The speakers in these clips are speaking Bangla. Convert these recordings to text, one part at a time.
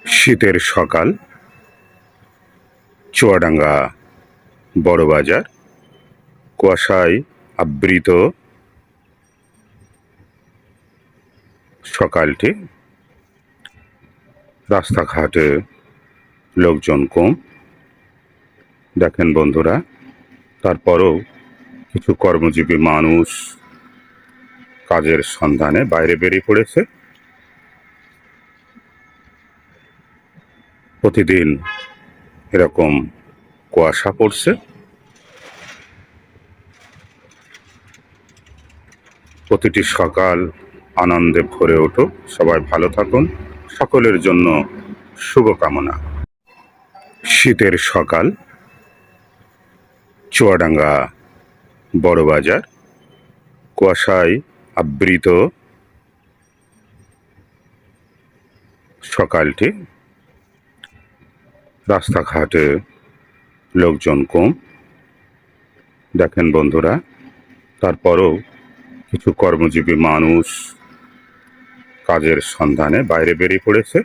শীতের সকাল, চুয়াডাঙ্গা বড় বাজার, কুয়াশায় আবৃত সকালটি। রাস্তাঘাটে লোকজন কম, দেখেন বন্ধুরা। তারপরও কিছু কর্মজীবী মানুষ কাজের সন্ধানে বাইরে বেরিয়ে পড়েছে। প্রতিদিন এরকম কুয়াশা পড়ছে। প্রতিটি সকাল আনন্দে ভরে উঠুক। সবাই ভালো থাকুন। সকলের জন্য শুভকামনা। শীতের সকাল, চুয়াডাঙ্গা বড় বাজার, কুয়াশায় আবৃত সকালটি। রাস্তাঘাটে লোকজন কম, দেখেন বন্ধুরা। তারপরও কিছু কর্মজীবী মানুষ কাজের সন্ধানে বাইরে বেরিয়ে পড়েছে।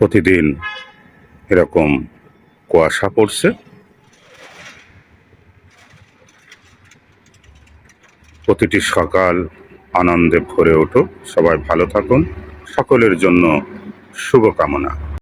প্রতিদিন এরকম কুয়াশা পড়ছে। প্রতিটি সকাল আনন্দে ভরে উঠুক। সবাই ভালো থাকুন। সকলের জন্য শুভকামনা।